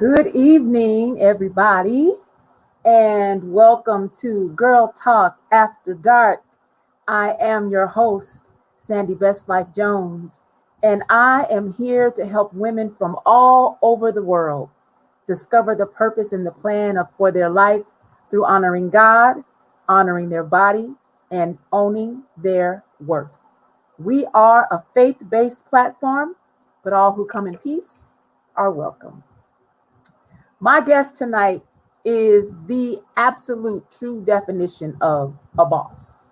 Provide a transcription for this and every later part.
Good evening, everybody, and welcome to Girl Talk After Dark. I am your host, Sandy Best Life Jones, and I am here to help women from all over the world discover the purpose and the plan for their life through honoring God, honoring their body, and owning their worth. We are a faith based platform, but all who come in peace are welcome. My guest tonight is the absolute true definition of a boss.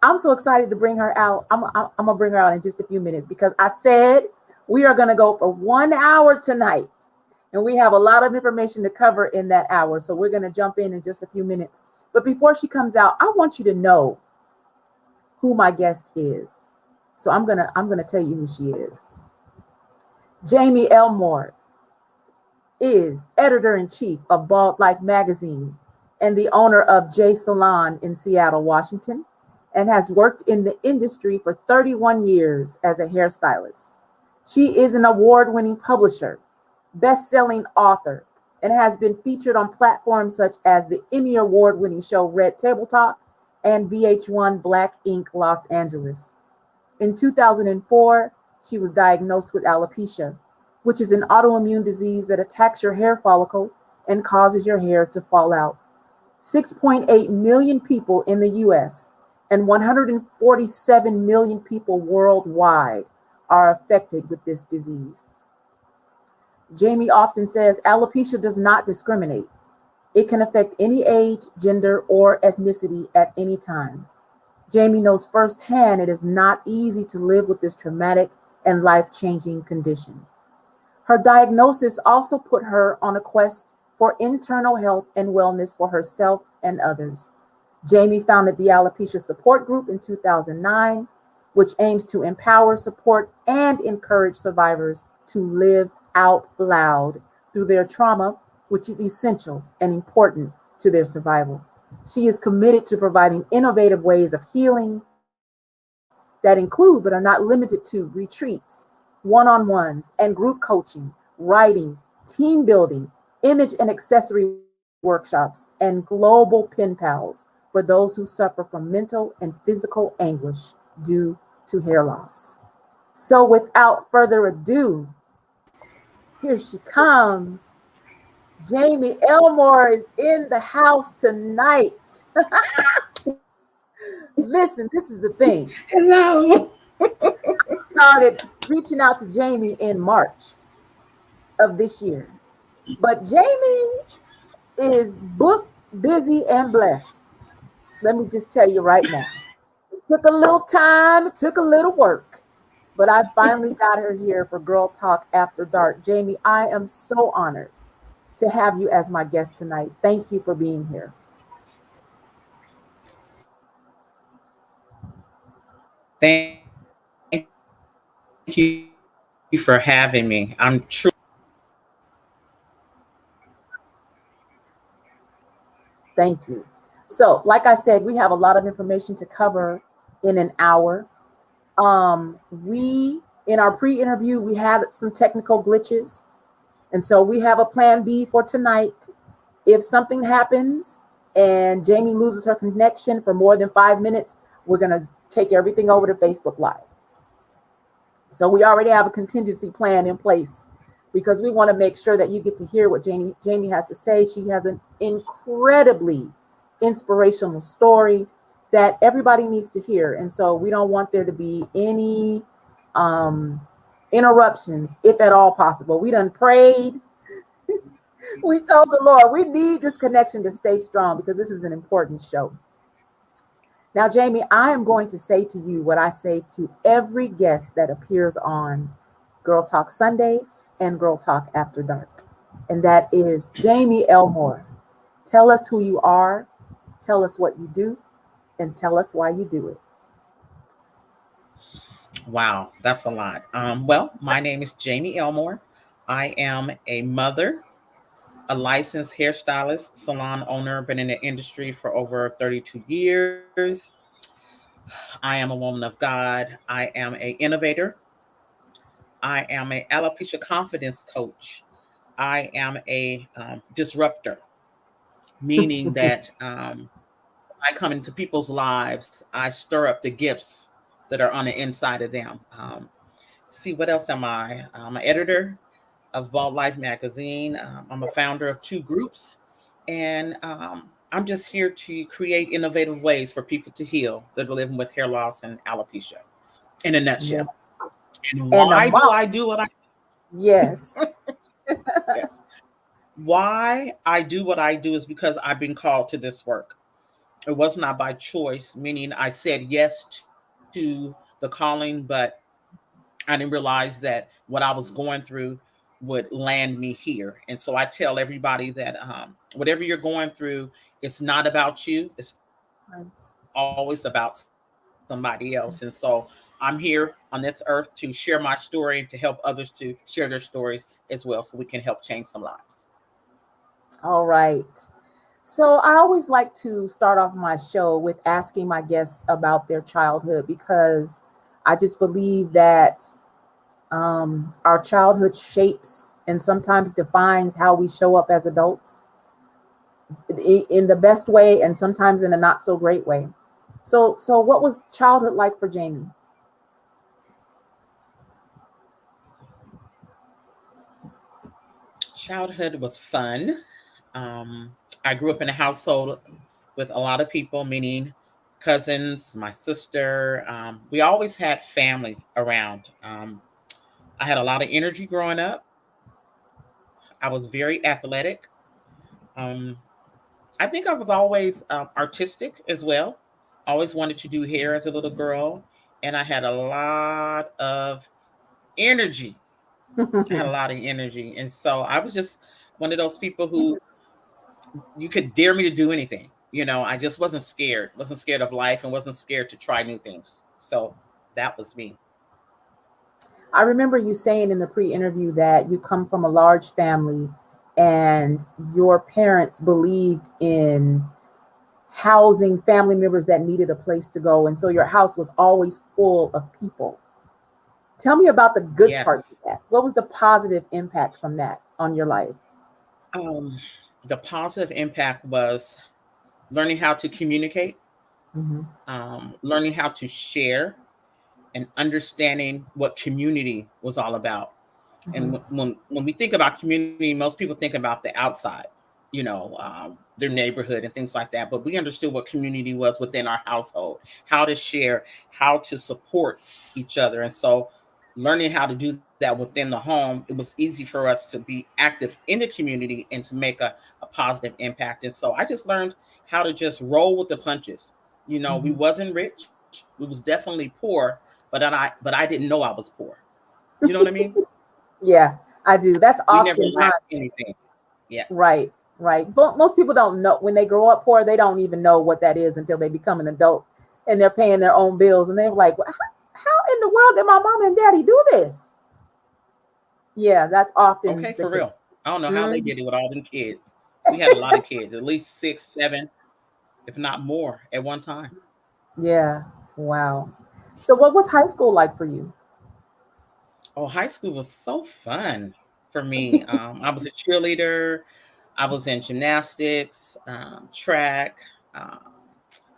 I'm so excited to bring her out. I'm gonna bring her out in just a few minutes because I said we are gonna go for 1 hour tonight, and we have a lot of information to cover in that hour. So we're gonna jump in just a few minutes. But before she comes out, I want you to know who my guest is. So I'm gonna tell you who she is. Jamie Elmore is editor in chief of Bald Life magazine and the owner of J Salon in Seattle, Washington, and has worked in the industry for 31 years as a hairstylist. She is an award winning publisher, best selling author, and has been featured on platforms such as the Emmy Award winning show Red Table Talk and VH1 Black Ink Los Angeles. In 2004, she was diagnosed with alopecia, which is an autoimmune disease that attacks your hair follicle and causes your hair to fall out. 6.8 million people in the US and 147 million people worldwide are affected with this disease. Jamie often says alopecia does not discriminate. It can affect any age, gender, or ethnicity at any time. Jamie knows firsthand it is not easy to live with this traumatic and life-changing condition. Her diagnosis also put her on a quest for internal health and wellness for herself and others. Jamie founded the Alopecia Support Group in 2009, which aims to empower, support, and encourage survivors to live out loud through their trauma, which is essential and important to their survival. She is committed to providing innovative ways of healing that include, but are not limited to, retreats, one-on-ones, and group coaching, writing, team building, image and accessory workshops, and global pen pals for those who suffer from mental and physical anguish due to hair loss. So without further ado, here she comes. Jamie Elmore is in the house tonight. Listen, this is the thing. Hello. I started reaching out to Jamie in March of this year. But Jamie is booked, busy, and blessed. Let me just tell you right now. It took a little time, it took a little work, but I finally got her here for Girl Talk After Dark. Jamie, I am so honored to have you as my guest tonight. Thank you for being here. Thank you for having me. I'm truly Thank you. So, like I said, we have a lot of information to cover in an hour. We in our pre-interview we had some technical glitches, and so we have a plan B for tonight. If something happens and Jamie loses her connection for more than 5 minutes, we're gonna take everything over to Facebook Live. So we already have a contingency plan in place because we want to make sure that you get to hear what Jamie has to say. She has an incredibly inspirational story that everybody needs to hear. And so we don't want there to be any um, interruptions, if at all possible. We done prayed. We told the Lord we need this connection to stay strong because this is an important show. Now, Jamie, I am going to say to you what I say to every guest that appears on Girl Talk Sunday and Girl Talk After Dark. And that is Jamie Elmore. Tell us who you are, tell us what you do, and tell us why you do it. wow, that's a lot. Well, my name is Jamie Elmore. I am a mother, a licensed hairstylist, salon owner, been in the industry for over 32 years. I am a woman of God. I am a innovator. I am a alopecia confidence coach. I am a disruptor, meaning that I come into people's lives, I stir up the gifts that are on the inside of them. see, what else am I? I'm an editor of Bald Life magazine. I'm a founder of Yes. two groups, and I'm just here to create innovative ways for people to heal that are living with hair loss and alopecia. In a Yeah. nutshell. And And a why do mom. I do what I Yes. yes? Why I do what I do is because I've been called to this work. It was not by choice, meaning I said yes to the calling, but I didn't realize that what I was going through would land me here. And so I tell everybody that whatever you're going through, it's not about you. It's always about somebody else. And so I'm here on this earth to share my story and to help others to share their stories as well so we can help change some lives. All right. So I always like to start off my show with asking my guests about their childhood because I just believe that our childhood shapes and sometimes defines how we show up as adults in the best way and sometimes in a not so great way. So what was childhood like for Jamie? Childhood was fun. I grew up in a household with a lot of people, meaning cousins, my sister. We always had family around. I had a lot of energy growing up. I was very athletic. Um, I think I was always artistic as well. Always wanted to do hair as a little girl, and I had a lot of energy. I had a lot of energy, and so I was just one of those people who you could dare me to do anything. I just wasn't scared. Wasn't scared of life and wasn't scared to try new things. So that was me. I remember you saying in the pre-interview that you come from a large family and your parents believed in housing family members that needed a place to go. And so your house was always full of people. Tell me about the good parts of Yes. that. What was the positive impact from that on your life? Um, the positive impact was learning how to communicate, Hmm. learning how to share, and understanding what community was all about. And Hmm. when we think about community, most people think about the outside, their neighborhood and things like that. But we understood what community was within our household, how to share, how to support each other. And so, learning how to do that within the home, it was easy for us to be active in the community and to make a positive impact. And so, I just learned how to just roll with the punches. We Hmm. wasn't rich, we was definitely poor, but I didn't know I was poor. You know what I mean? Yeah, I do. That's We never lacked oftentimes anything. Yeah. right, right. But most people don't know when they grow up poor, they don't even know what that is until they become an adult and they're paying their own bills and they're like, how in the world did my mom and daddy do this? Yeah, that's often Okay, the for case. real. I don't know how they Mhm. did it with all them kids. We had a lot of kids, at least six, seven, if not more at one time. Yeah. Wow. So what was high school like for you? Oh, high school was so fun for me. I was a cheerleader. I was in gymnastics, track. Um,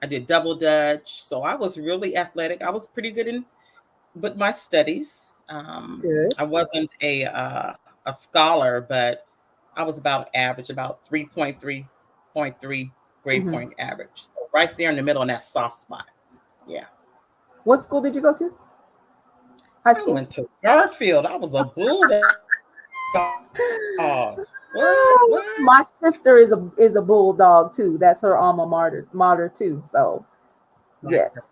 I did double dutch, so I was really athletic. I was pretty good in with my studies. Good. I wasn't a scholar, but I was about average, about 3.3 grade Hmm. point average. So right there in the middle in that soft spot. Yeah. What school did you go to? High I school? went to Garfield. I was a bulldog. What? What? My sister is a bulldog too. That's her alma mater too. So Right. yes,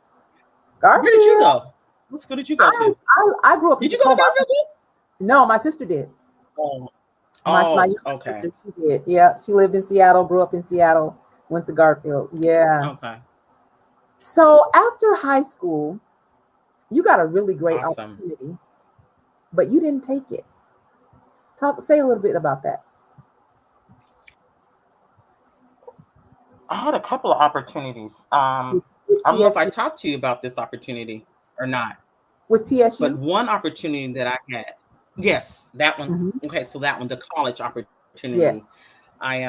Where did you Garfield. go? What school did you go I to? I grew up in Did you go to Tacoma. Garfield too? No, my sister did. Oh, My oh, younger okay. sister, she did. Yeah, she lived in Seattle, grew up in Seattle, went to Garfield. Yeah. Okay. So after high school, you got a really great Awesome. opportunity, but you didn't take it. Say a little bit about that. I had a couple of opportunities. With I don't know if I TSU. talked to you about this opportunity or not, With but TSU. one opportunity that I had, yes, that one. Hmm. Okay, so that one, the college opportunity. Yes. I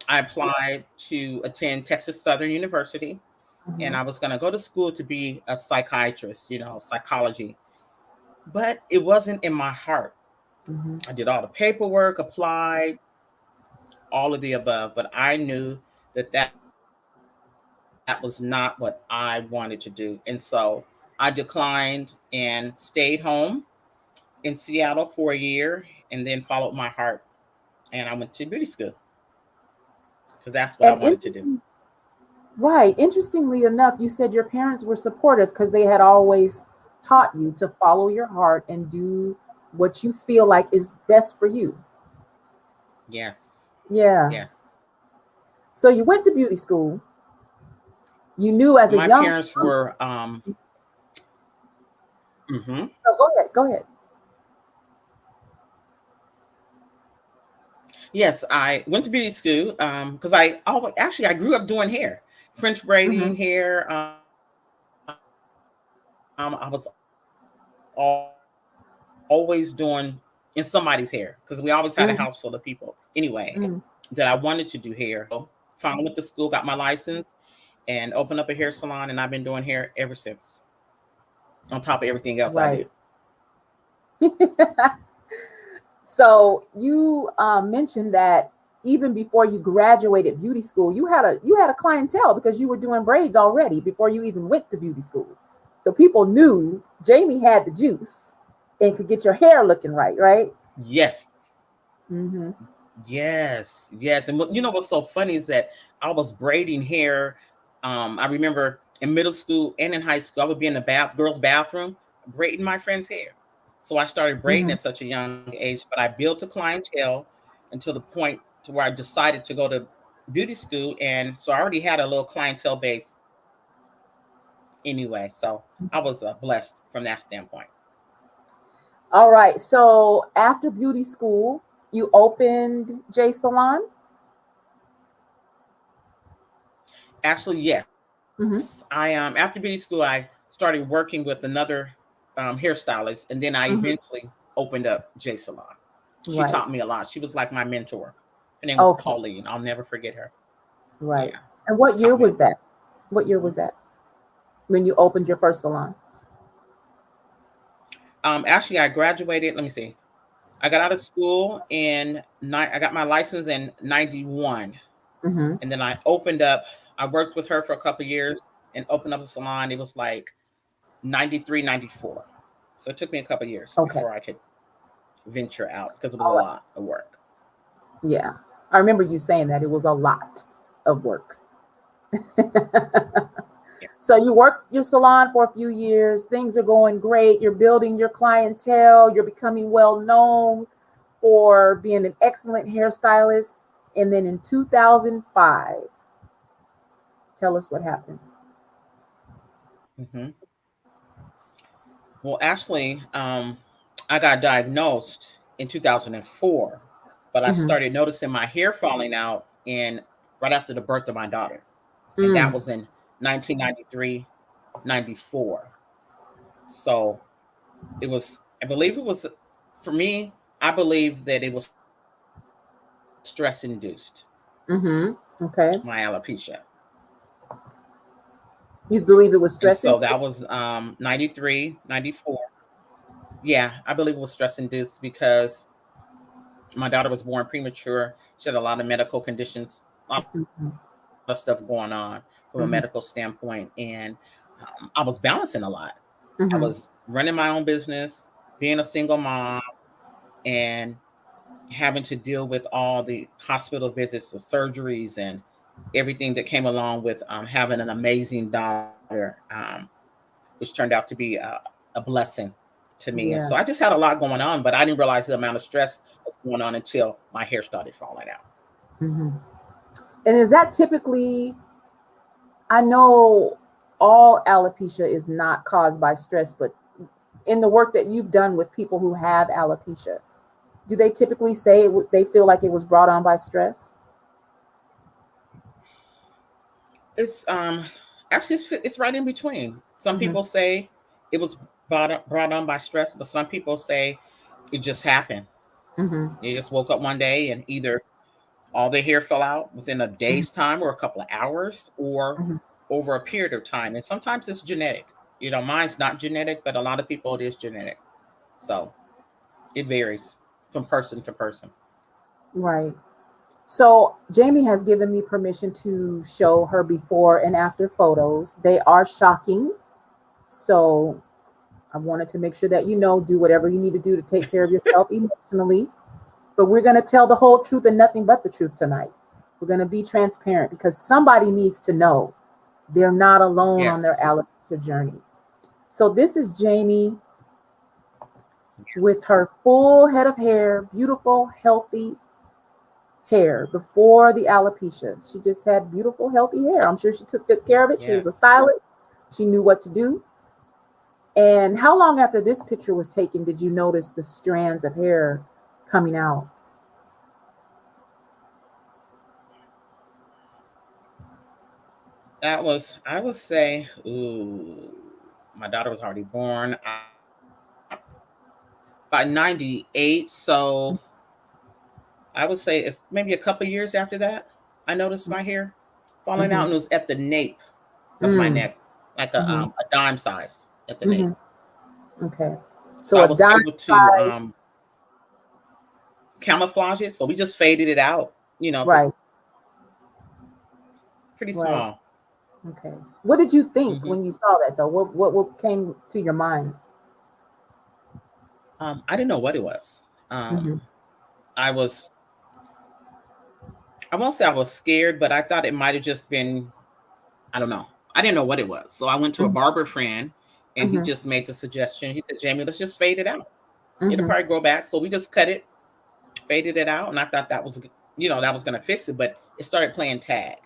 I applied to attend Texas Southern University, and Hmm. I was going to go to school to be a psychiatrist, psychology. but it wasn't in my heart. Mm-hmm. I did all the paperwork, applied, all of the above, but I knew that that was not what I wanted to do. And so I declined and stayed home in Seattle for a year and then followed my heart. And I went to beauty school because that's what I wanted to And do. interesting, right. Interestingly enough, you said your parents were supportive because they had always taught you to follow your heart and do what you feel like is best for you. Yes. Yeah. Yes. So you went to beauty school. You knew as a My young. parents were mhm. No, go ahead. Go ahead. Yes, I went to beauty school because I always actually I grew up doing hair, French Mm-hmm. braiding hair. I was always doing in somebody's hair because we always had a house full of people anyway Mm-hmm. that I wanted to do hair. Mm-hmm. So finally went to school, got my license, and opened up a hair salon, and I've been doing hair ever since. On top of everything else I do. Right. So you mentioned that even before you graduated beauty school, you had a clientele because you were doing braids already before you even went to beauty school. So people knew Jamie had the juice and could get your hair looking right, right? Yes. Mm-hmm. Yes, yes. And you know what's so funny is that I was braiding hair. I remember in middle school and in high school, I would be in the girls' bathroom braiding my friend's hair. So I started braiding Mm-hmm. at such a young age, but I built a clientele until the point to where I decided to go to beauty school, and so I already had a little clientele base anyway. So I was blessed from that standpoint. All right. So after beauty school, you opened J Salon. Actually, yes. I Mm-hmm. after beauty school, I started working with another hairstylist, and then I Mm-hmm. eventually opened up J Salon. She taught Right. me a lot. She was like my mentor. Her name was Okay. Pauline. I'll never forget her. Right. Yeah, And what year taught me a was lot. that? What year was that when you opened your first salon? Actually, I graduated. Let me see. I got out of school I got my license in '91, Mm-hmm. and then I opened up. I worked with her for a couple of years and opened up a salon. It was like '93, '94. So it took me a couple of years Okay. before I could venture out because it was a All right. lot of work. Yeah. I remember you saying that it was a lot of work. Yeah. So you worked your salon for a few years. Things are going great. You're building your clientele. You're becoming well known for being an excellent hairstylist. And then in 2005, tell us what happened. Hmm. Well, actually, I got diagnosed in 2004, but I Mm-hmm. started noticing my hair falling out in right after the birth of my daughter, and that Mm, was in 1993, 94. So it was, I believe it was, for me, I believe that it was stress induced, mm-hmm. my Okay. alopecia. You believe it was And stress so that induced? was 93, 94. Yeah, I believe it was stress induced because my daughter was born premature. She had a lot of medical conditions, a lot of stuff going on from a medical Mm-hmm. standpoint. And I was balancing a lot. I was Mm-hmm. running my own business, being a single mom, and having to deal with all the hospital visits, the surgeries, and everything that came along with having an amazing daughter, which turned out to be a blessing to me. And so I Yeah. just had a lot going on, but I didn't realize the amount of stress was going on until my hair started falling out. Mm-hmm. And is that typically, I know all alopecia is not caused by stress, but in the work that you've done with people who have alopecia, do they typically say they feel like it was brought on by stress? It's actually it's right in between. Some Mm-hmm. people say it was brought on by stress, but some people say it just happened. Mm-hmm. They just woke up one day and either all their hair fell out within a day's time or a couple of hours or Mm-hmm. over a period of time. And sometimes it's genetic. You know, mine's not genetic, but a lot of people it is genetic. So it varies from person to person. Right. So Jamie has given me permission to show her before and after photos. They are shocking. So I wanted to make sure that you know, do whatever you need to do to take care of yourself emotionally. But we're going to tell the whole truth and nothing but the truth tonight. We're going to be transparent because somebody needs to know they're not alone on their Yes. alopecia journey. So this is Jamie with her full head of hair, beautiful, healthy hair before the alopecia. She just had beautiful, healthy hair. I'm sure she took good care of it. She was a Yes. stylist. She knew what to do. And how long after this picture was taken did you notice the strands of hair coming out? That was, I would say, ooh, my daughter was already born by 98. So I would say if maybe a couple years after that, I noticed my hair falling out, Mm-hmm. and it was at the nape of my Mm, neck, like mm-hmm. a dime size at the nape. Mm-hmm. Okay. So So I a was dime able to size, camouflage it. So we just faded it out, you know, right, pretty right. small. Okay. What did you think Hmm. when you saw that though? What came to your mind? I didn't know what it was. Mm-hmm. I was, I won't say I was scared, but I thought it might have just been, I don't know. I didn't know what it was. So I went to a barber friend and he Mm-hmm. just made the suggestion. He said, Jamie, let's just fade it out. It'll Mm-hmm. probably grow back. So we just cut it, faded it out. And I thought that was, that was going to fix it. But it started playing tag,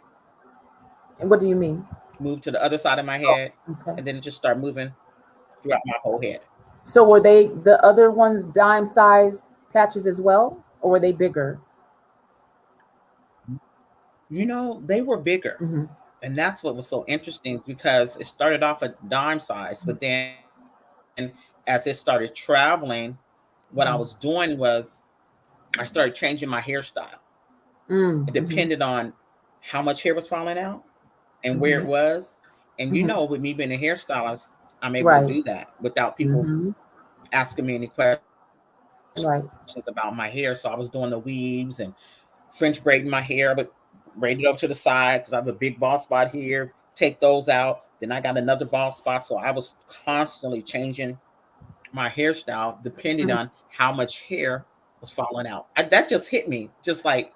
And what do you mean? moved to the other side of my Oh, head. okay. And then it just started moving throughout my whole head. So were they the other ones dime sized patches as well, or were they bigger? They were bigger. Mm-hmm. And that's what was so interesting because it started off at dime size, but then as it started traveling, what I was Mm-hmm. doing was I started changing my hairstyle. It Mm-hmm. depended on how much hair was falling out and where Mm-hmm. it was. And Mm-hmm. with me being a hairstylist, I'm able to Right. do that without people Mm-hmm. asking me any questions about my hair. So I was Right. doing the weaves and French braiding my hair, but braid it up to the side because I have a big bald spot here. Take those out. Then I got another bald spot. So I was constantly changing my hairstyle depending on Mm-hmm. how much hair was falling out. That just hit me. Just like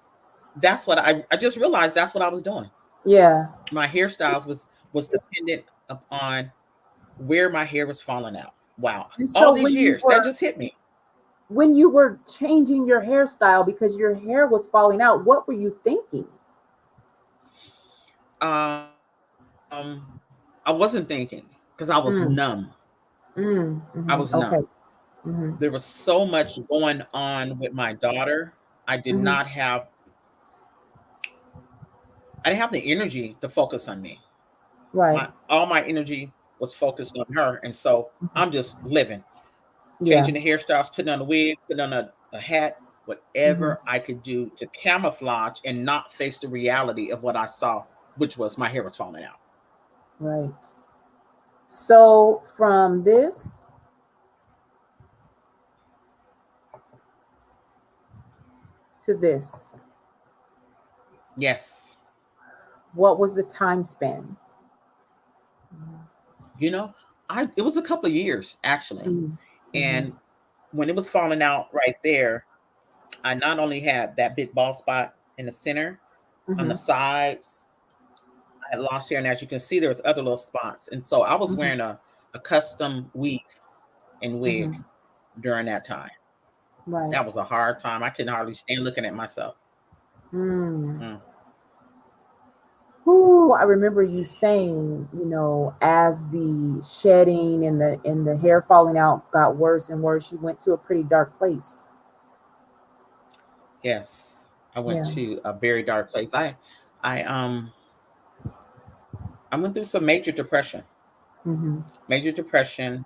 I just realized that's what I was doing. Yeah. My hairstyle was dependent upon where my hair was falling out. Wow. And All so these years, that just hit me. when you were changing your hairstyle because your hair was falling out, what were you thinking? I wasn't thinking because I was numb. Mm, I was numb. okay. Mm-hmm. There was so much going on with my daughter. I did Mm-hmm. not have I didn't have the energy to focus on me. Right. My all my energy was focused on her, and so I'm just living, Yeah. changing the hairstyles, putting on a wig, putting on a hat, Mm-hmm. whatever I could do to camouflage and not face the reality of what I saw, which was my hair was falling out. Right. So from this to this, Yes, what was the time span? you know, I it was a couple of years actually, Mm-hmm. Mm-hmm. and when it was falling out right there, I not only had that big bald spot in the center, on Mm-hmm. the sides, I had lost hair, and as you can see, there was other little spots, and so I was Mm-hmm. wearing a custom weave and wig Mm-hmm. during that time. Right. That was a hard time. I couldn't hardly stand looking at myself. Mm. Mm. Ooh, I remember you saying, as the shedding and the hair falling out got worse and worse, you went to a pretty dark place. Yes, I went Yeah. to a very dark place. I I went through some major depression. Mm-hmm. Major depression,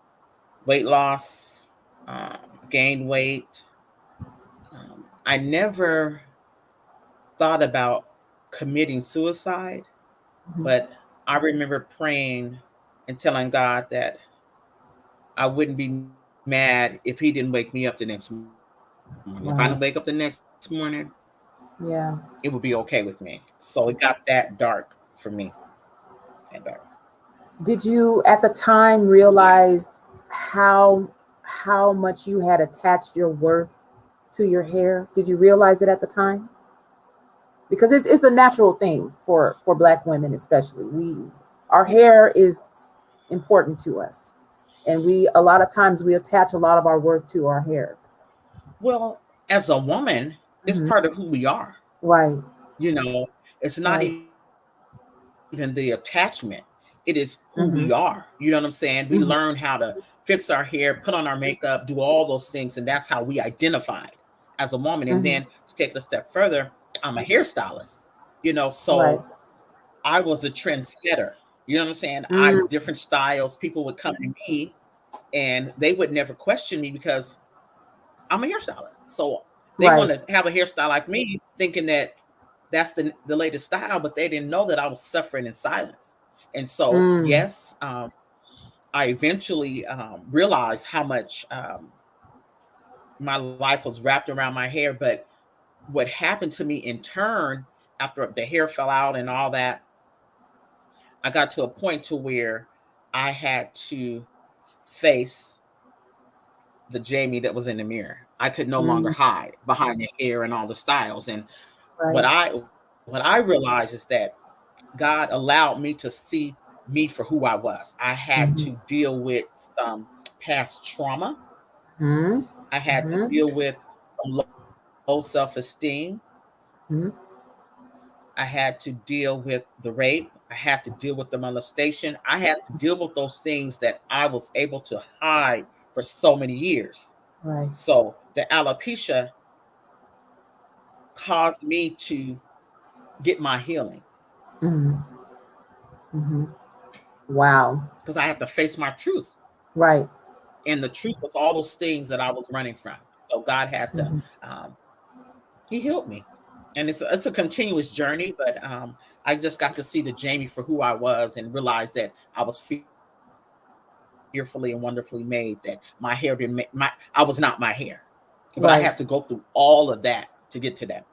weight loss, um, gained weight. I never thought about committing suicide, Mm-hmm. but I remember praying and telling God that I wouldn't be moved mad if he didn't wake me up the next morning. If I didn't wake up the Right. next morning, Yeah. it would be okay with me. So it got that dark for me. That dark. Did you at the time Yeah. realize how how much you had attached your worth to your hair? Did you realize it at the time? Because it's a natural thing for black women, especially. We our hair is important to us, and we a lot of times we attach a lot of our worth to our hair. Well, as a woman, it's Hmm. part of who we are. Right. You know, it's not Right. even the attachment. It is who we are. You know what I'm Hmm. saying? We learn how to fix our hair, put on our makeup, do all those things, and that's how we identified as a woman. And then to take Hmm. it a step further, I'm a hairstylist. So Right. I was a trendsetter. You know what I'm saying? I Mm. different styles. People would come to me and they would never question me because I'm a hairstylist. So they Right. want to have a hairstyle like me, thinking that that's the latest style, but they didn't know that I was suffering in silence. And so, Mm. yes, I eventually realized how much my life was wrapped around my hair. But what happened to me in turn after the hair fell out and all that, I got to a point to where I had to face the Jamie that was in the mirror. I could no longer Mm. hide behind the hair and all the styles. And what Right. I realized is that God allowed me to see me for who I was. I had Hmm. to deal with some past trauma. Hmm. I had to Hmm. deal with some low self-esteem. Hmm. I had to deal with the rape. I had to deal with the molestation. I had to deal with those things that I was able to hide for so many years. Right. So the alopecia caused me to get my healing Hmm. Hmm. Wow. because I had to face my truth. Right. And the truth was all those things that I was running from. So God had to, Hmm. um, He healed me. And it's a continuous journey, but I just got to see the Jamie for who I was and realize that I was fearfully and wonderfully made. That my hair didn't I was not my hair, but I had to go through all of Right. that to get to that.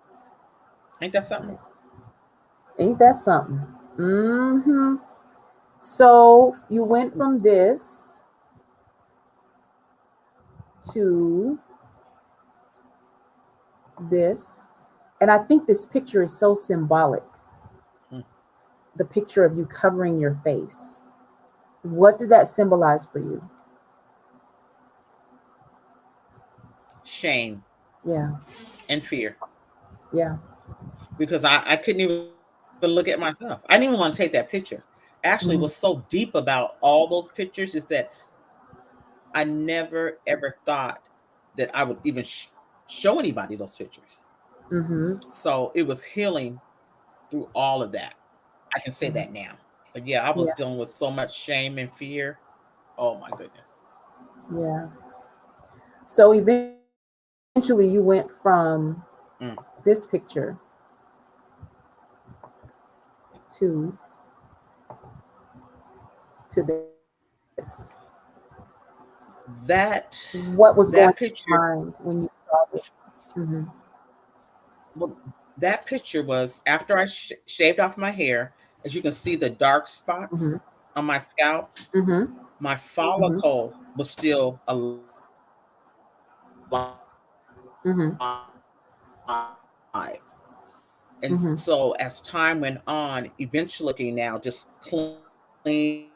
Ain't that something? Ain't that something? Hmm. So you went from this to this, and I think this picture is so symbolic. Hmm. The picture of you covering your face. What did that symbolize for you? Shame Yeah. and fear Yeah. because I couldn't even look at myself. I didn't even want to take that picture. Actually, what's so Hmm. deep about all those pictures is that I never ever thought that I would even show anybody those pictures. Hmm. So it was healing through all of that. I can say that now. But yeah, I was Yeah. dealing with so much shame and fear. Oh my goodness. Yeah. So eventually you went from Mm. this picture to this. That What was going through that your picture, mind when you saw this? Hmm. well, that picture was after I shaved off my hair. As you can see, the dark Hmm. spots on my scalp, Hmm. my Hmm. follicle was still alive. Hmm. And so as time went Hmm. on, eventually looking now just clean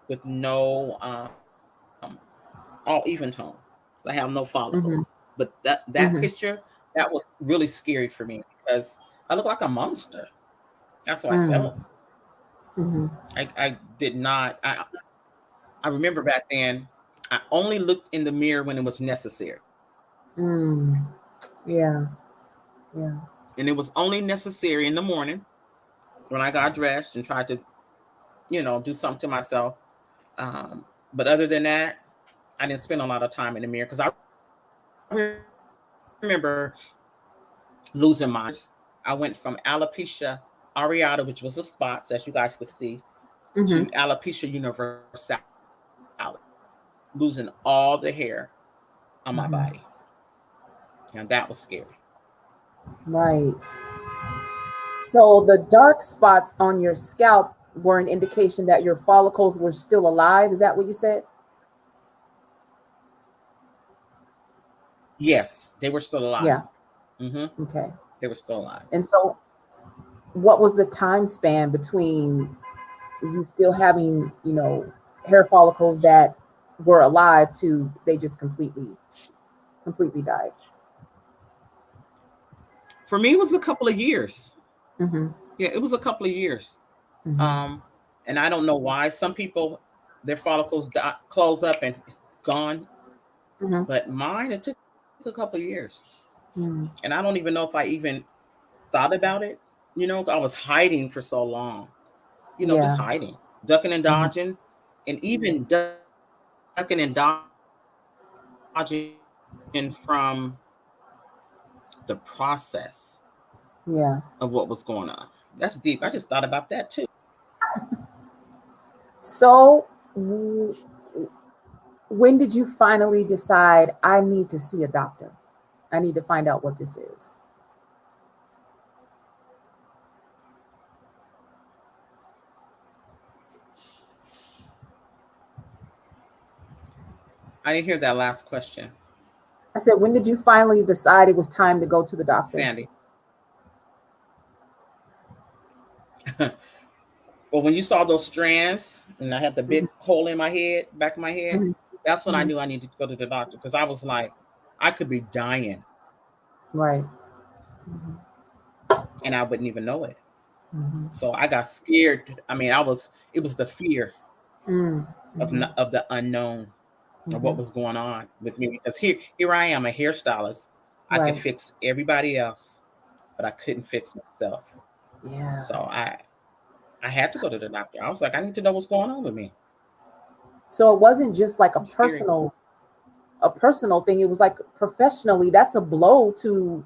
with no all even tone. So I have no follicles. But that picture that was Hmm. really scary for me because I look like a monster. That's how I felt. Hmm. Hmm. I did not I remember back then I only looked in the mirror when it was necessary. Mm. Yeah. Yeah. And it was only necessary in the morning when I got dressed and tried to, do something to myself. But other than that, I didn't spend a lot of time in the mirror because I remember losing my hair. I went from alopecia areata, which was the spots, as you guys could see, to Hmm. alopecia universalis, losing all the hair. on my Mhm. body. And that was scary. Right. So the dark spots on your scalp were an indication that your follicles were still alive. Is that what you said? Yes, they were still alive. Yeah. Hmm. Okay. They were still alive. And so, what was the time span between you still having, hair follicles that were alive to they just completely died? For me, it was a couple of years. Mm-hmm. Yeah, it was a couple of years. Mm-hmm. Um, and I don't know why. Some people, their follicles close up and it's gone, Mm-hmm. but mine, it took a couple of years. Mm-hmm. And I don't even know if I even thought about it. I was hiding for so long, just Yeah. hiding, ducking and Mm-hmm. dodging, and even ducking and dodging from the process of what Yeah. was going on. That's deep. I just thought about that too. So, when did you finally decide I need to see a doctor? I need to find out what this is. I didn't hear that last question, I said, when did you finally decide it was time to go to the doctor? Sandy. Well, when you saw those strands and I had the Mm-hmm. big hole in my head, back of my head, Mm-hmm. that's when I Mm-hmm. knew I needed to go to the doctor because I was like, I could be dying Right. Mm-hmm. and I wouldn't even know it. Mm-hmm. So I got scared. I mean, it was the fear Mm-hmm. of the unknown of Mm-hmm. what was going on with me because here I am, a hairstylist. I could Right. fix everybody else, but I couldn't fix myself. Yeah. So I had to go to the doctor. I was like, I need to know what's going on with me. So it wasn't just like It was scary. a personal thing. It was like professionally, that's a blow to,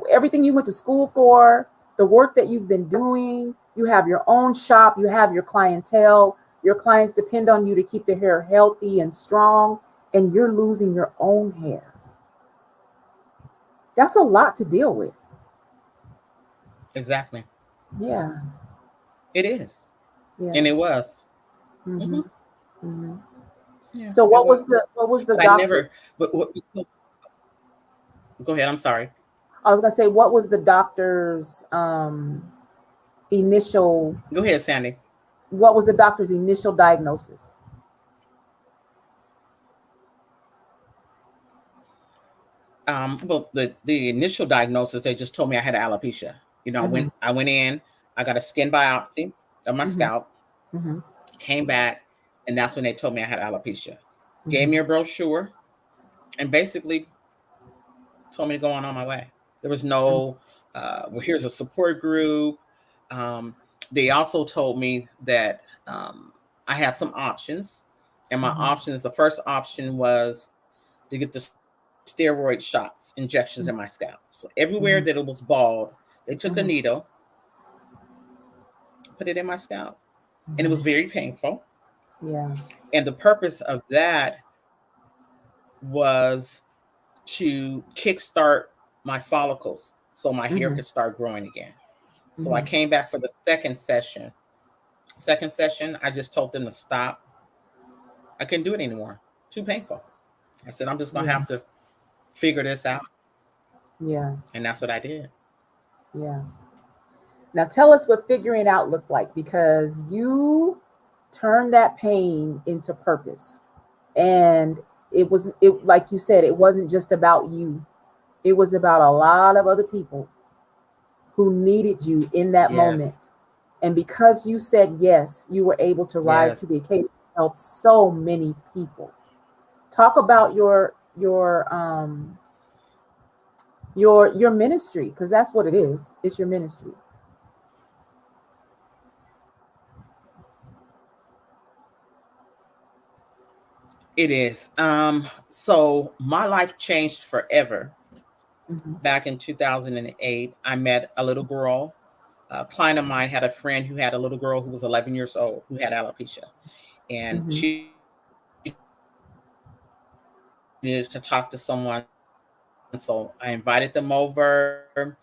everything you went to school for, the work that you've been doing. You have your own shop, you have your clientele. Your clients depend on you to keep their hair healthy and strong, and you're losing your own hair. That's a lot to deal with. Exactly. Yeah. It is. Yeah. And it was. Mm-hmm. Hmm. Mm-hmm. Yeah, So it was. what was the But I doctor? never. But so, go ahead. I'm sorry. I was gonna say, what was the doctor's initial Go ahead, Sandy. what was the doctor's initial diagnosis? Well, the initial diagnosis, they just told me I had alopecia. Mm-hmm. I went in, I got a skin biopsy of my Mm-hmm. scalp, Mm-hmm. came back, and that's when they told me I had alopecia. Gave Mm-hmm. me a brochure and basically told me to go on my way. There was no, well, here's a support group. Um, they also told me that I had some options, and my Mm-hmm. options, the first option was to get the steroid shots, injections in my scalp. So everywhere that it was bald, they took a needle, Mm-hmm. put it in my scalp, and it was Mm-hmm. very painful. Yeah. And the purpose of that was to kickstart my follicles so my hair Mm-hmm. could start growing again. So I Mm-hmm. came back for the second session. Second session, I just told them to stop. I couldn't do it anymore. Too painful. I said, I'm just going to Yeah. have to figure this out. Yeah. And that's what I did. Yeah. Now tell us what figuring it out looked like, because you turned that pain into purpose. And it like you said, it wasn't just about you. It was about a lot of other people who needed you in that Yes. moment. And because you said yes, you were able to rise to Yes. the occasion and help so many people. Talk about your ministry, because that's what it is. It's your ministry. It is. So my life changed forever. Mm-hmm. Back in 2008, I met a little girl. A client of mine had a friend who had a little girl who was 11 years old who had alopecia. And Mm-hmm. she told me, she said, "Mom, needed to talk to someone. So I invited them over.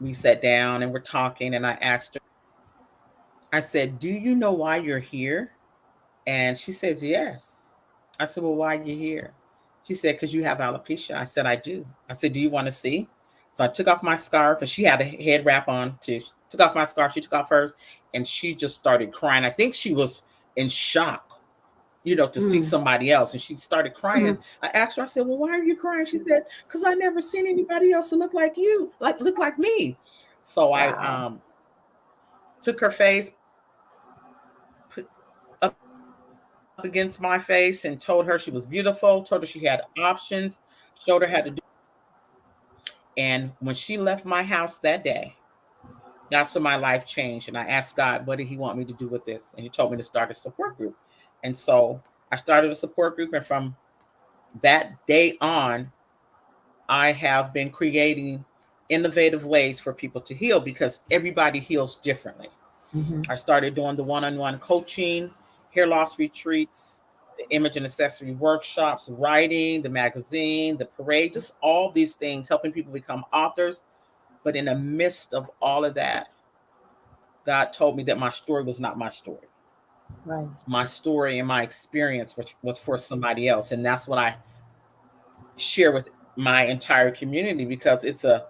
We sat down and we're talking, and I asked her, I said, "Do you know why you're here?" And she says, "Yes." I said, "Well, why are you here?" She said, "Because you have alopecia." I said, "I do." I said, "Do you want to see?" So I took off my scarf, and she had a head wrap on too. She took off my scarf. She took off hers, and she just started crying. I think she was in shock, to see Mm. somebody else. And she started crying. Mhm. I asked her, I said, "Well, why are you crying?" She said, "Because I never seen anybody else to look like you, look like me." So I Wow. took her face, put up against my face, and told her she was beautiful, told her she had options, showed her how to do. And when she left my house that day, that's when my life changed. And I asked God, what did He want me to do with this? And He told me to start a support group. And so I started a support group. And from that day on, I have been creating innovative ways for people to heal because everybody heals differently. Mhm. I started doing the one on one coaching, hair loss retreats, the image and accessory workshops, writing, the magazine, the parade, just all these things, helping people become authors. But in the midst of all of that, God told me that my story was not my story. Right. My story and my experience was for somebody else. And that's what I share with my entire community because it's a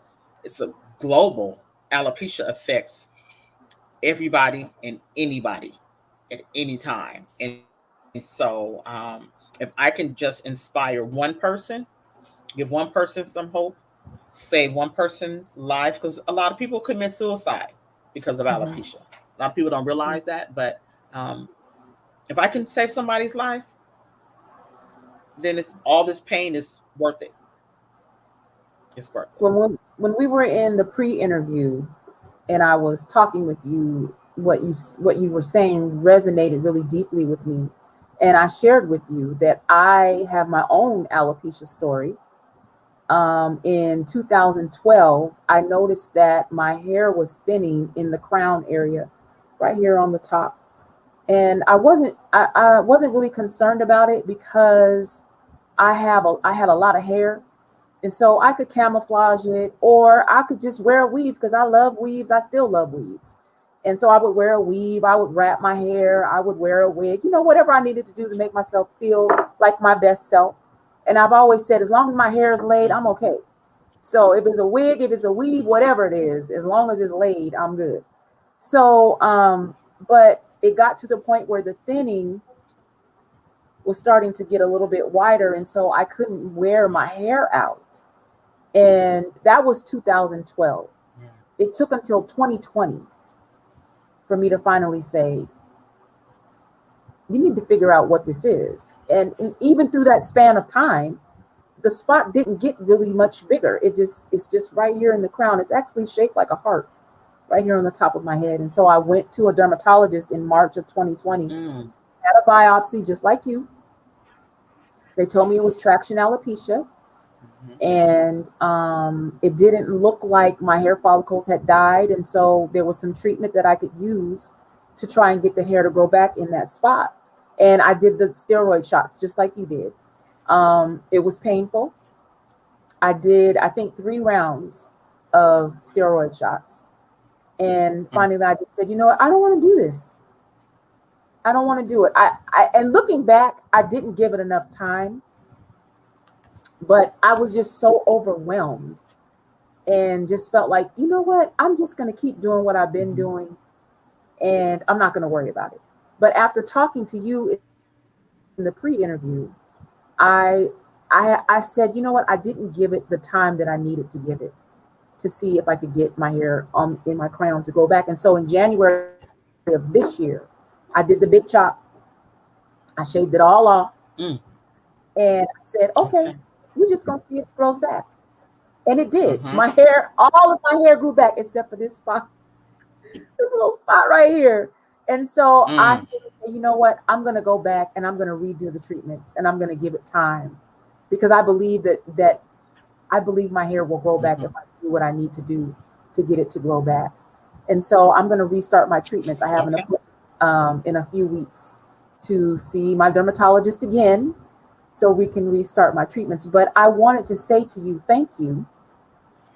global alopecia affects everybody and anybody at any time. And so if I can just inspire one person, give one person some hope, save one person's life, because a lot of people commit suicide because of Mhm. alopecia. A lot of people don't Mm. realize that, but if I can save somebody's life, then it's all this pain is worth it. It's worth it. When we were in the pre-interview and I was talking with you, what you were saying resonated really deeply with me, and I shared with you that I have my own alopecia story. In 2012, I noticed that my hair was thinning in the crown area, right here on the top, and I wasn't really concerned about it because I had a lot of hair, and so I could camouflage it, or I could just wear a weave because I love weaves. I still love weaves. And so I would wear a weave, I would wrap my hair, I would wear a wig, whatever I needed to do to make myself feel like my best self. And I've always said, as long as my hair is laid, I'm Mm-hmm. okay. So if it's a wig, if it's a weave, whatever it is, as long as it's laid, I'm good. So, but it got to the point where the thinning was starting to get a little bit wider. And so I couldn't wear my hair out. And that was 2012. It took until 2020 for me to finally say, you need to figure out what this is. And even through that span of time, the spot didn't get really much bigger. It's just right here in the crown. It's actually shaped like a heart right here on the top of my head. And so I went to a dermatologist in March of 2020, Mm-hmm. had a biopsy just like you. They told me it was traction alopecia, and it didn't look like my hair follicles had died, and so there was some treatment that I could use to try and get the hair to grow back in that spot. And I did the steroid shots just like you did. It was painful. I did, I think, 3 rounds of steroid shots, and Mm-hmm. finally I just said, you know what, I don't want to do this. I don't want to do it. And looking back, I didn't give it enough time, but I was just so overwhelmed and just felt like, you know what, I'm just going to keep doing what I've been doing, and I'm not going to worry about it. But after talking to you in the pre-interview, I, I said, you know what, I didn't give it the time that I needed to give it to see if I could get my hair in my crown to grow back. And so in January of this year, I did the big chop. I shaved it all off, and I said, okay, Okay. we're just going to see if it grows back. And it did. Mm-hmm. My hair, all of my hair grew back except for this spot, this little spot right here. And so I Mm. said, okay, you know what? I'm going to go back and I'm going to redo the treatments and I'm going to give it time, because I believe that I believe my hair will grow back Mm-hmm. if I do what I need to do to get it to grow back. And so I'm going to restart my treatments. I have an Okay. appointment in a few weeks to see my dermatologist again, so we can restart my treatments. But I wanted to say to you, thank you,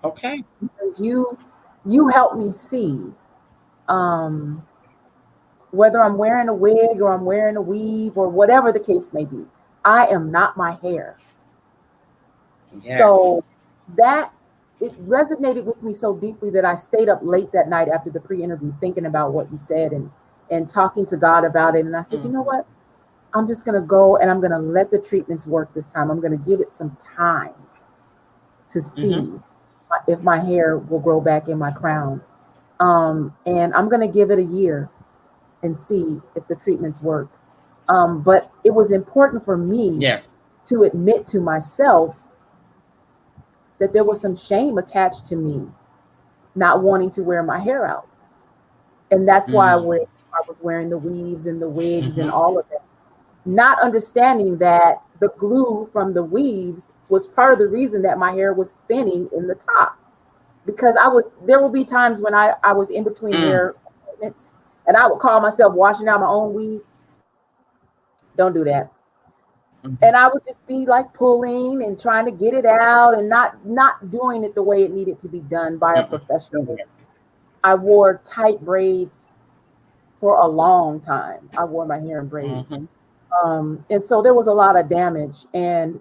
Okay. because you helped me see, um, whether I'm wearing a wig or I'm wearing a weave or whatever the case may be, I am not my hair. So Yes. that it resonated with me so deeply that I stayed up late that night after the pre-interview thinking about what you said and talking to God about it. And I said, you know Hmm. what? I'm just gonna go and I'm gonna let the treatments work this time. I'm gonna give it some time to Hmm. see if my hair will grow back in my crown. And I'm gonna give it a year and see if the treatments work. But it was important for me Yes. to admit to myself that there was some shame attached to me not wanting to wear my hair out. And that's why Mm-hmm. I was wearing the weaves and the wigs and all of that, not understanding that the glue from the weaves was part of the reason that my hair was thinning in the top. Because there will be times when I was in between Mm. hair appointments and I would call myself washing out my own weave. Don't do that. Hmm. And I would just be like pulling and trying to get it out and not doing it the way it needed to be done by a Mm-mm. Don't do professional. that. I wore tight braids for a long time. I wore my hair in braids. Hmm. And so there was a lot of damage. And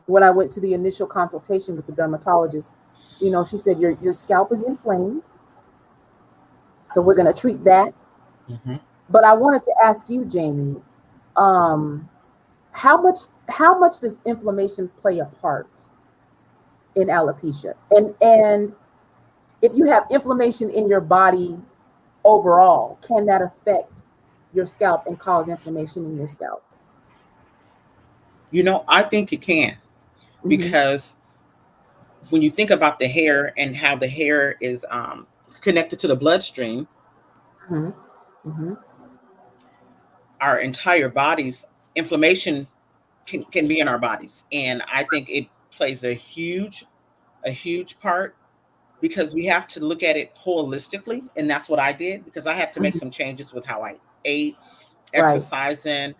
when I went to the initial consultation with the dermatologist, she said, your scalp is inflamed. So we're going to treat that. Hmm. But I wanted to ask you, Jamie, um, how much does inflammation play a part in alopecia? And if you have inflammation in your body overall, can that affect your scalp and cause inflammation in your scalp? I think it can, Mm-hmm. because when you think about the hair and how the hair is connected to the bloodstream, Mm-hmm. Mm-hmm. our entire bodies, inflammation can be in our bodies. And I think it plays a huge part, because we have to look at it holistically. And that's what I did, because I have to make Mm-hmm. some changes with how I ate, Right. exercising,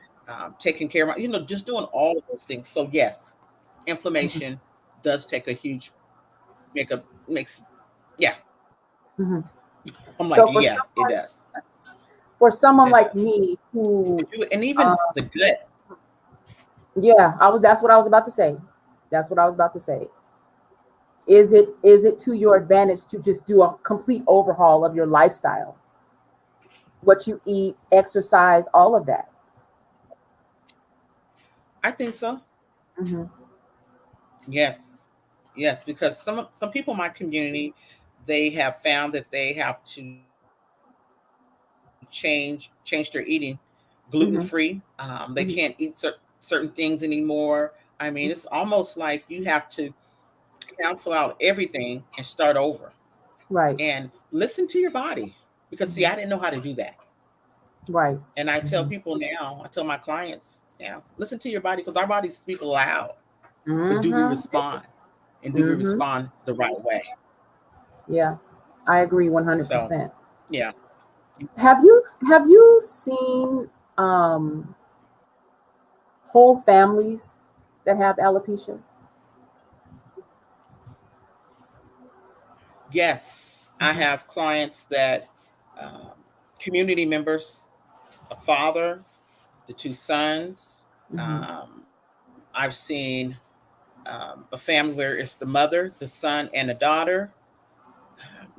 taking care of my, just doing all of those things. So yes, Mm-hmm. inflammation does take a huge make a makes yeah. Mm-hmm. I'm like, So yeah, it does. for someone It like does. me who, And uh, even the gut. yeah, that's what I was about to say. That's what I was about to say. Is it to your advantage to just do a complete overhaul of your lifestyle, what you eat, exercise, all of that? I think so. Mm-hmm. Yes. Yes, because some people in my community, they have found that they have to change their eating gluten free. Mm-hmm. They can't eat Mm-hmm. certain things anymore. I mean, it's almost like you have to cancel out everything and start over Right. and listen to your body. Because see, Mm-hmm. I didn't know how to do that. Right. And I tell Mm-hmm. people now, I tell my clients now, listen to your body, because our bodies speak loud. But do we Mm-hmm. respond? And do we Mm-hmm. respond the right way? Yeah, I agree So, 100%. yeah. Have you seen um whole families that have alopecia? Yes, I Hmm. have clients that, um, community members, a father, the two sons. Hmm. I've seen a family where it's the mother, the son, and a daughter.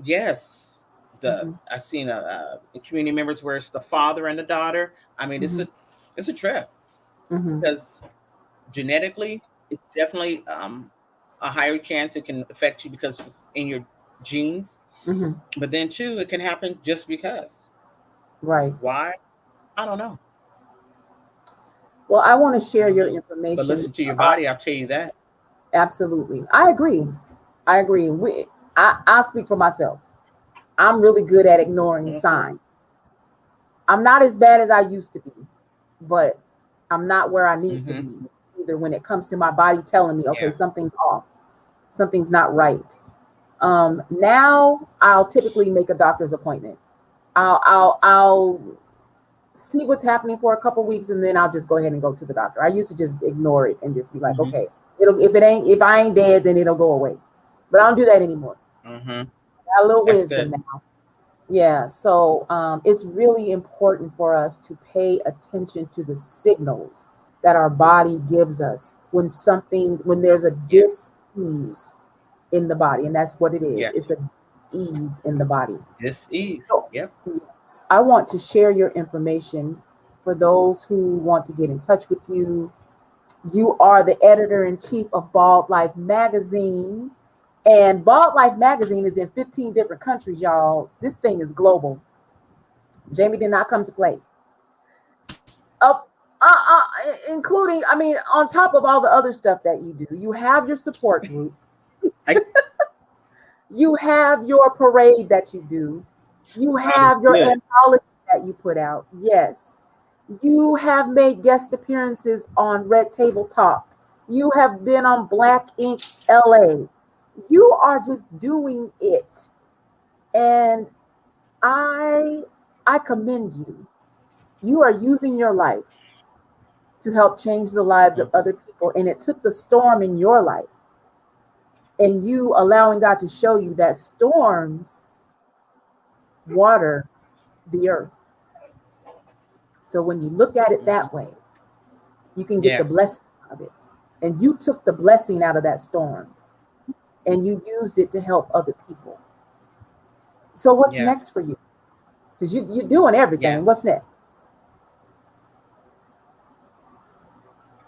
Yes, the Hmm. I've seen community members where it's the father and the daughter. I mean, it's Hmm. a trip, Hmm. because genetically, it's definitely a higher chance it can affect you because it's in your genes. Hmm. But then too, it can happen just because. Right. Why? I don't know. Well, I want to I share don't your know. But information. listen to your body. I'll tell you that. Absolutely, I agree. I agree. I speak for myself. I'm really good at ignoring Hmm. signs. I'm not as bad as I used to be, but I'm not where I need to Hmm. be either when it comes to my body telling me, okay, Yeah. something's off, something's not right. Now I'll typically make a doctor's appointment. I'll see what's happening for a couple weeks, and then I'll just go ahead and go to the doctor. I used to just ignore it and just be like, Mm-hmm. okay, it'll if I ain't dead, then it'll go away. But I don't do that anymore. Mm-hmm. Got a little That's wisdom good. now. Yeah, so it's really important for us to pay attention to the signals that our body gives us when there's a Yeah. dis-ease in the body, and that's what it is. It's Yes. a ease in the body. Dis-ease. So, Yep. yes, I want to share your information for those who want to get in touch with you. You are the editor in chief of Bald Life Magazine. And Bald Life Magazine is in 15 different countries, y'all. This thing is global. Jamie did not come to play. Up, including, I mean, on top of all the other stuff that you do, you have your support group. I, You have your parade that you do. You God is have your good. anthology that you put out. Yes. You have made guest appearances on Red Table Talk. You have been on Black Ink LA. You are just doing it. And I I commend you. You are using your life to help change the lives of Mhm. other people. And it took the storm in your life and you allowing God to show you that storms water the earth. So when you look at it Mhm. that way, you can get the Yes. blessing out of it. And you took the blessing out of that storm and you used it to help other people. So what's Yes. next for you? Because you're doing everything. Yes. What's next?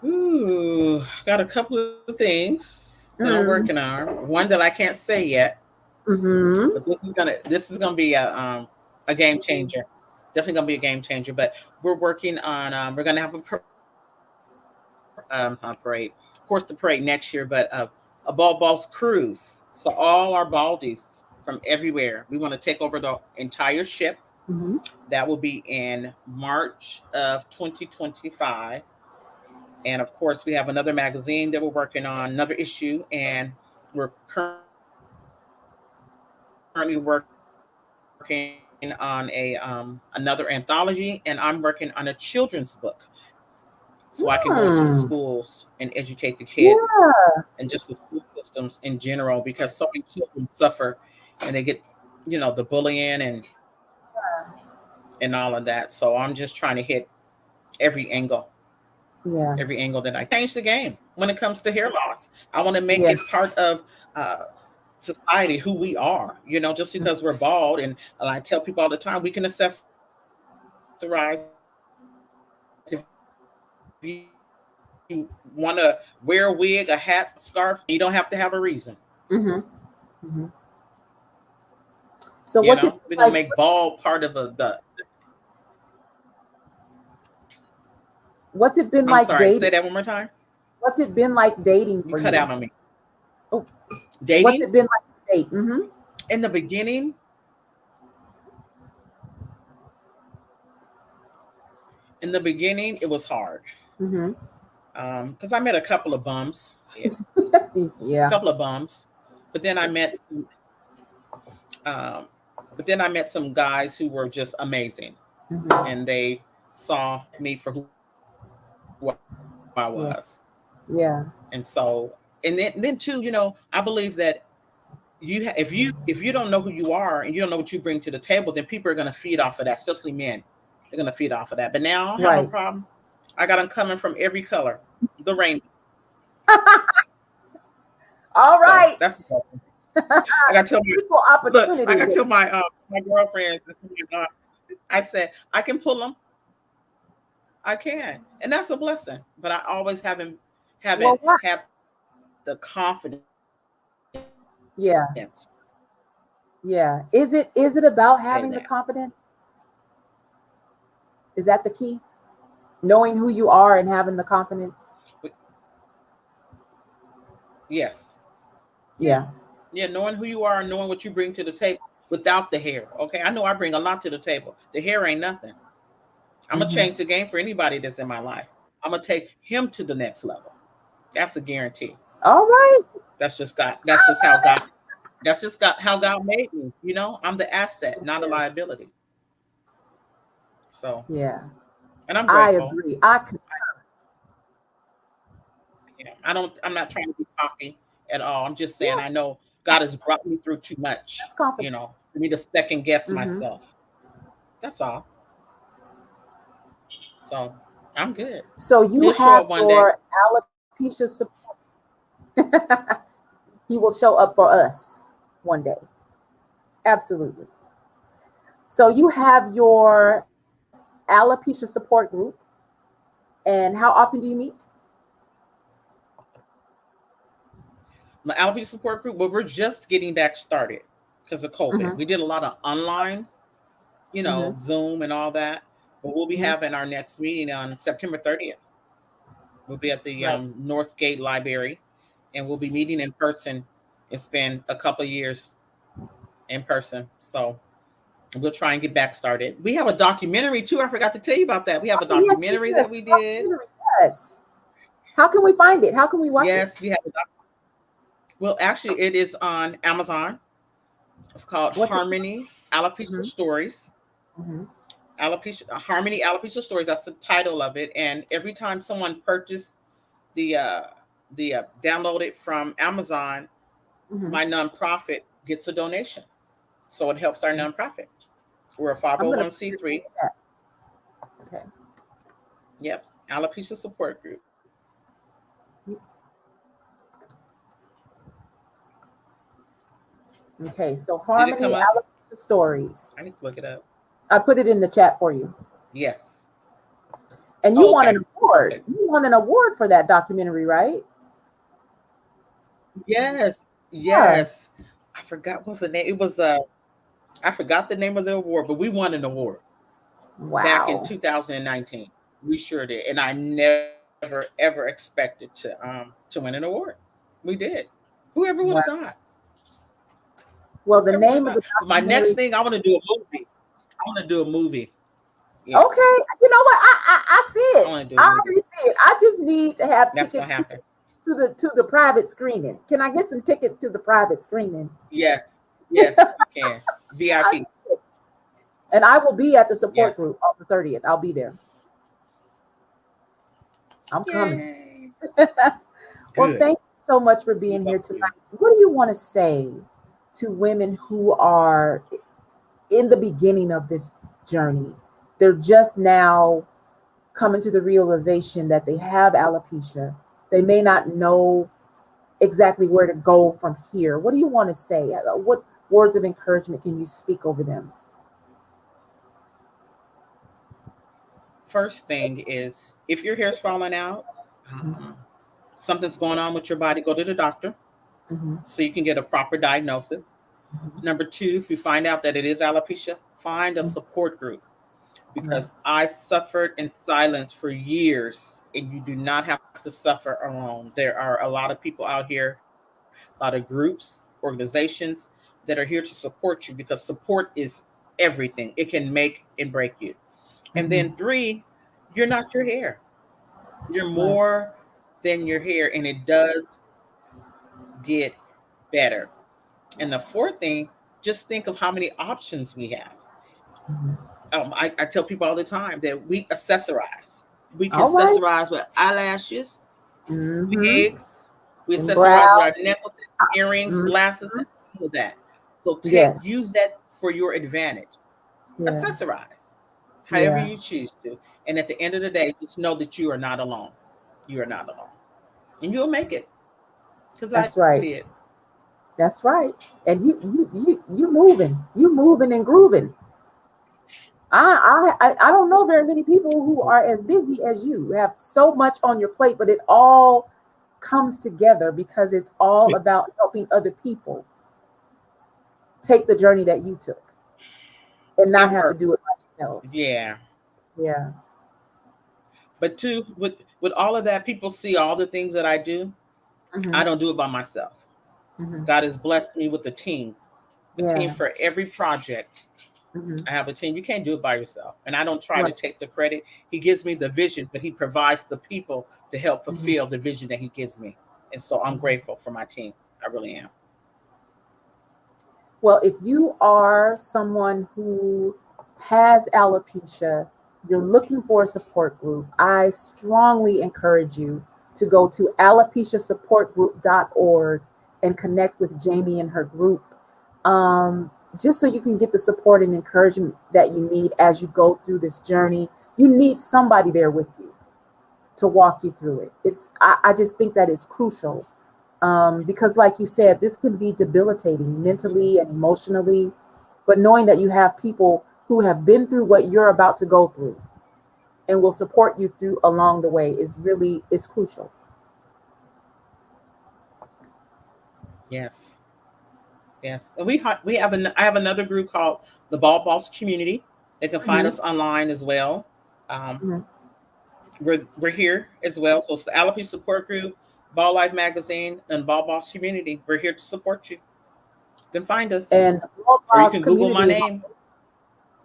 Ooh, got a couple of things that I'm working Mm, on. One that I can't say yet, mm-hmm. but this is gonna be a game changer. Definitely gonna be a game changer. But we're working on we're gonna have a not parade, of course, the parade next year, but a ball balls cruise. So all our baldies from everywhere, we want to take over the entire ship. Mm-hmm. That will be in March of 2025. And of course, we have another magazine that we're working on, another issue, and we're currently working on another anthology. And I'm working on a children's book, so I can go into the schools and Hmm. educate the kids and just the Yeah. school systems in general, because so many children suffer and they get, the bullying and all of that. So I'm just trying to hit every angle, Yeah. every angle that I change the game when it comes to hair loss. I want to make Yes. it part of uh, society, who we are. Just because we're bald, and I tell people all the time, we can accessorize if you want to wear a wig, a hat, scarf. You don't have to have a reason. Mm-hmm. Mm-hmm. So We're what's gonna it make like? bald part of the. What's it been I'm like sorry. Say dating? that one more time. What's it been like dating You for cut you? out on me. Oh, what's Dating it been like to date? Mm-hmm. in the beginning. In the beginning, it was hard. Mm-hmm. Because I met a couple of bums. Yeah, a Yeah. couple of bums. But then I met some. Um, but then I met some guys who were just amazing, Mm-hmm. and they saw me for who I was. Yeah. And Yeah. so, and then too, I believe that if you don't know who you are and you don't know what you bring to the table, then people are going to feed off of that, especially men. They're going to feed off of that. But now I don't have no Right. problem. I got them coming from every color, the rainbow. All So right. that's I got to tell my Equal look. I opportunity got to here. tell my girlfriends. And stuff like that. I said I can pull them. I can, and that's a blessing. But I always haven't Well, what? had the confidence to Yeah. say Yeah. that. Is it about having the confidence? Is that the key? Knowing who you are and having the confidence? But yes, yeah, Yeah. yeah. Knowing who you are and knowing what you bring to the table without the hair. Okay, I know I bring a lot to the table. The hair ain't nothing. I'm gonna Mm-hmm. change the game for anybody that's in my life. I'm gonna take him to the next level. That's a guarantee. All right. That's just God. I That's just how love God. That's just God. How God made me. I'm the asset, not a it. liability. So, Yeah, and I'm I grateful. agree. I could. I'm not trying to be cocky at all. I'm just saying Yeah, I know God has brought me through too much, that's confident. for me to second guess Hmm. myself. That's all. So I'm good. So you He'll show have up one day. your alopecia support. He will show up for us one day. Absolutely. So you have your alopecia support group, and how often do you meet? My alopecia support group, but we're just getting back started because of COVID. Hmm. We did a lot of online, Hmm. Zoom and all that. But we'll be Hmm. having our next meeting on September 30th. We'll be at the Right. Northgate Library, and we'll be meeting in person. It's been a couple of years in person, so we'll try and get back started. We have a documentary too. I forgot to tell you about that. We have a Oh, yes, yes, documentary yes. that we The did. documentary. Yes. How can we find it? How can we watch it? Yes, we have a well, actually, it is on Amazon. It's called What's it? Harmony Alopecia Hmm. Stories. Hmm. Alopecia Harmony Alopecia Stories. That's the title of it. And every time someone purchased the download it from Amazon, Hmm. my nonprofit gets a donation. So it helps our nonprofit. We're a I'm gonna put it in 501c3. the chat. Okay. Yep. Alopecia support group. Okay. So Did it come Harmony up? Alopecia Stories. I need to look it up. I put it in the chat for you. Yes. And you Oh, won an okay. award. Okay. You won an award for that documentary, right? Yes. Yeah. Yes. I forgot what was the name. It was I forgot the name of the award, but we won an award back in Wow. 2019. We sure did. And I never ever expected to win an award. We did. Whoever would have Wow. thought? Well, the Whoever would have name of thought? the But my next documentary. thing, I want to do a movie. I want to do a movie. Yeah. Okay. You know what? I see I it. want to do a I movie. already see it. I just need to have That's gonna tickets happen. to the private screening. Can I get some tickets to the private screening? Yes. Yes, we can. I VIP. see it. And I will be at the support Yes. group on the 30th. I'll be there. I'm coming. Yay. Well, Good. thank you so much for We being here welcome you. tonight. What do you want to say to women who are in the beginning of this journey? They're just now coming to the realization that they have alopecia. They may not know exactly where to go from here. What do you want to say? What words of encouragement can you speak over them? First thing is if your hair's falling out, Hmm. um, something's going on with your body, go to the doctor Hmm. so you can get a proper diagnosis. Hmm. Number two, if you find out that it is alopecia, find a support group Right. because I suffered in silence for years and you do not have to suffer alone. There are a lot of people out here, a lot of groups, organizations that are here to support you because support is everything. It can make and break you. And Hmm. then three, you're not your hair. You're Right. more than your hair and it does get better. And the Yes. fourth thing, just think of how many options we have. Hmm. I tell people all the time that we accessorize. We can All right. accessorize with eyelashes, Mm-hmm. wigs. We And accessorize with brow. our necklaces, earrings, Hmm. glasses, and all of that. So Yes. use that for your advantage. Yeah. Accessorize, however Yeah. you choose to. And at the end of the day, just know that you are not alone. You are not alone, and you'll make it because I That's did. right. That's right. And you moving. You moving and grooving. I don't know very many people who are as busy as you, have so much on your plate, but it all comes together because it's all about helping other people take the journey that you took and not And have to do purpose. it by themselves. Yeah. Yeah. But two, with all of that, people see all the things that I do. Hmm. I don't do it by myself. Hmm. God has blessed me with a team Yeah. for every project. Hmm. I have a team. You can't do it by yourself. And I don't try to Right. take the credit. He gives me the vision, but he provides the people to help Hmm. fulfill the vision that he gives me. And so I'm grateful for my team. I really am. Well, if you are someone who has alopecia you're looking for a support group, I strongly encourage you to go to alopeciasupportgroup.org and connect with Jamie and her group. Just so you can get the support and encouragement that you need as you go through this journey. You need somebody there with you to walk you through it. I just think that it's crucial, because, like you said, this can be debilitating mentally and emotionally. But knowing that you have people who have been through what you're about to go through and will support you through along the way is crucial. Yes. Yes. And I have another group called the Ball Boss Community. They can find Mhm. us online as well. Um, Mhm. we're here as well. So it's the Alopecia Support Group, Ball Life Magazine, and Ball Boss Community. We're here to support you. You can find us, And the Bald or you Boss can Google my community name.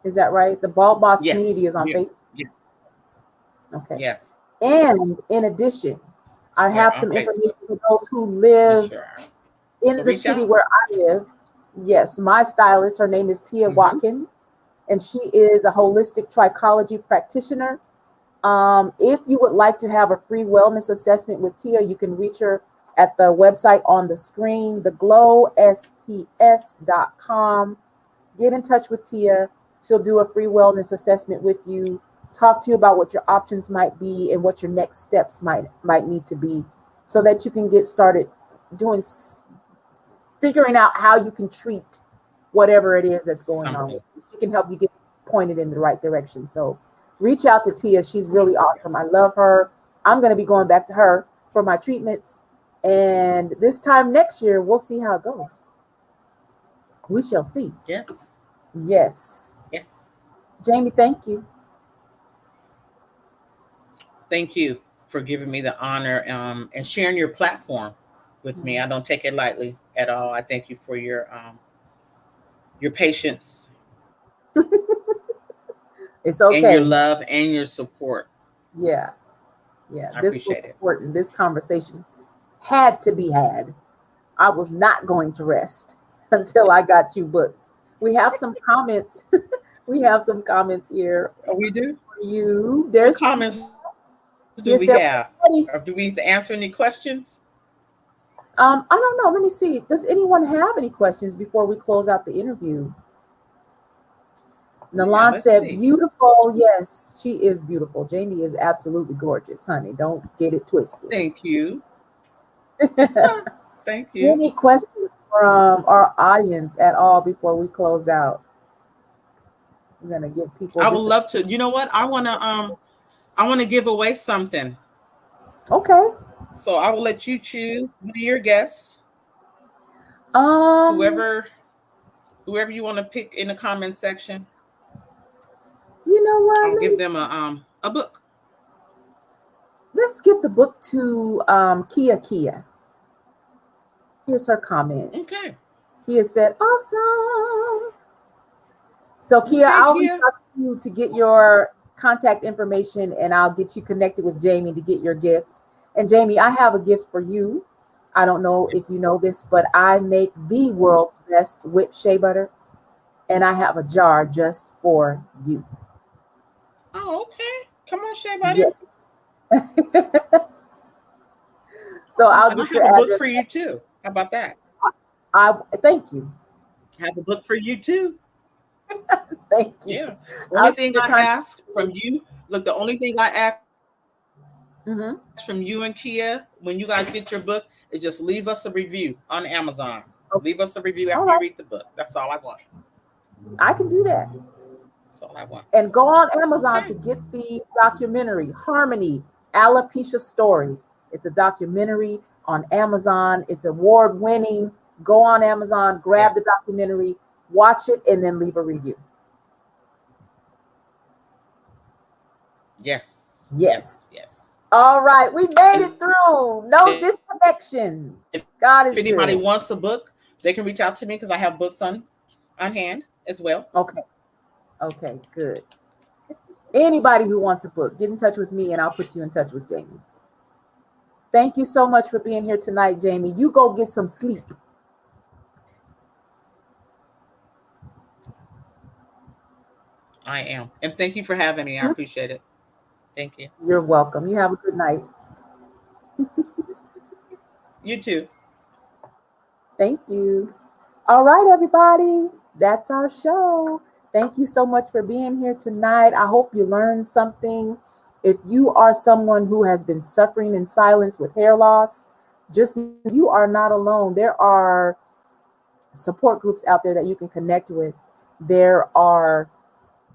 is that right? The Bald Boss community Yes. is on Yes. Facebook. Yes. Okay. Yes. And in addition, I We're have on some Facebook. information for those who We live sure are. So in the reach city out. where I live. Yes, my stylist, her name is Tia Mm-hmm. Watkins, and she is a holistic trichology practitioner. If you would like to have a free wellness assessment with Tia, you can reach her at the website on the screen, theglowsts.com. Get in touch with Tia. She'll do a free wellness assessment with you, talk to you about what your options might be and what your next steps might need to be, so that you can get started doing figuring out how you can treat whatever it is that's going on Something. with you. She can help you get pointed in the right direction. So reach out to Tia. She's really awesome. I Yes. love her. I'm going to be going back to her for my treatments. And this time next year, we'll see how it goes. We shall see. Yes. Yes. Yes. Jamie, thank you. Thank you for giving me the honor, and sharing your platform with me. I don't take it lightly at all. I thank you for your patience It's and your okay. love and your support. Yeah. Yeah. I This was appreciate it. important. This conversation had to be had. I was not going to rest until I got you booked. We have some comments. We have some comments here Oh, we do. for you. What There's comments do we have? Tia Or said, do we need to answer any questions? I don't know. Let me see. Does anyone have any questions before we close out the interview? Yeah. Nalan Let's said, see. beautiful. Yes, she is beautiful. Jamie is absolutely gorgeous, honey. Don't get it twisted. Thank you. Thank you. Any questions from our audience at all before we close out? I'm gonna give people I would just a love to. You know what? I want to give away something. okay. So I will let you choose one of your guests, Um, whoever whoever you want to pick in the comment section. you know what? I'll give them a book. Let's give the book to Kia. Here's her comment. Okay. Kia said, awesome. So, Kia, Okay, I'll reach Kia. out to you to get your contact information and I'll get you connected with Jamie to get your gift. And, Jamie, I have a gift for you. I don't know if you know this, but I make the world's best whipped shea butter, and I have a jar just for you. Oh, okay. Come on, Shea Butter. Yes. So, I'll And I get your have a book address. for you too. How about that? I thank you. I have a book for you too. Thank you. Yeah. I'll Only get thing your I contact. ask from you, look, the only thing I ask from you and Kia when you guys get your book is just leave us a review on Amazon. Leave us a review after you read Okay. the book. That's all All I right. want. I can do that. That's all I want. And go on Okay. Amazon to get the documentary Harmony Alopecia Stories. It's a documentary on Amazon. It's award winning. Go on Amazon, grab the Yes. documentary, watch it, and then leave a review. Yes. Yes. Yes. Yes. All right. We made And it if anybody through. wants a No book, disconnections. they can reach God out is to me because good. I have books on hand as well. Okay. Okay. Good. Anybody who wants a book, get in touch with me and I'll put you in touch with Jamie. Thank you so much for being here tonight, Jamie. You go get some sleep. I will. I am. And thank you for having me. I appreciate it. Thank you. You're welcome. You have a good night. You too. Thank you. All right, everybody. That's our show. Thank you so much for being here tonight. I hope you learned something. If you are someone who has been suffering in silence with hair loss, just know you are not alone. There are support groups out there that you can connect with. There are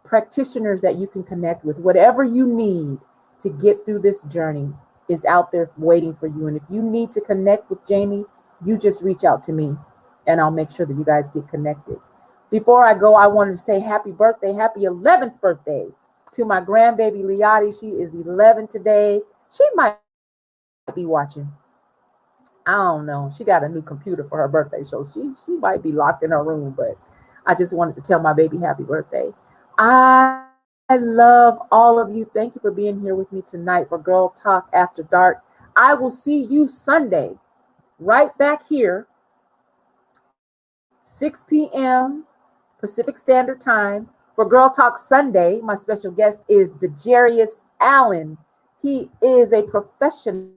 practitioners that you can connect with. Whatever you need to get through this journey is out there waiting for you. And if you need to connect with Jamie, you just reach out to me and I'll make sure that you guys get connected. Before I go, I wanted to say happy birthday, happy 11th birthday to my grandbaby Liati. She is 11 today. She might be watching. I don't know. She got a new computer for her birthday, so she might be locked in her room, but I just wanted to tell my baby happy birthday. I love all of you. Thank you for being here with me tonight for Girl Talk After Dark. I will see you Sunday right back here, 6 p.m. Pacific Standard Time for Girl Talk Sunday. My special guest is Dejarius Allen. He is a professional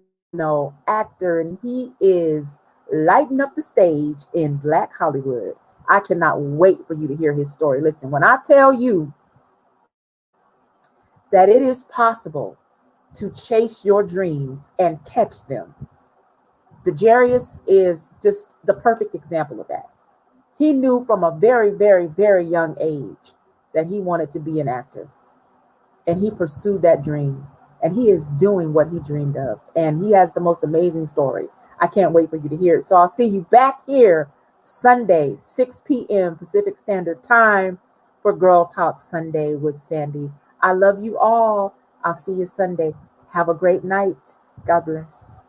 actor and he is lighting up the stage in Black Hollywood. I cannot wait for you to hear his story. Listen, when I tell you that it is possible to chase your dreams and catch them, Dejarius is just the perfect example of that. He knew from a very, very, very young age that he wanted to be an actor and he pursued that dream and he is doing what he dreamed of and he has the most amazing story. I can't wait for you to hear it. So I'll see you back here Sunday, 6 p.m. Pacific Standard Time for Girl Talk Sunday with Sandy. I love you all. I'll see you Sunday. Have a great night. God bless.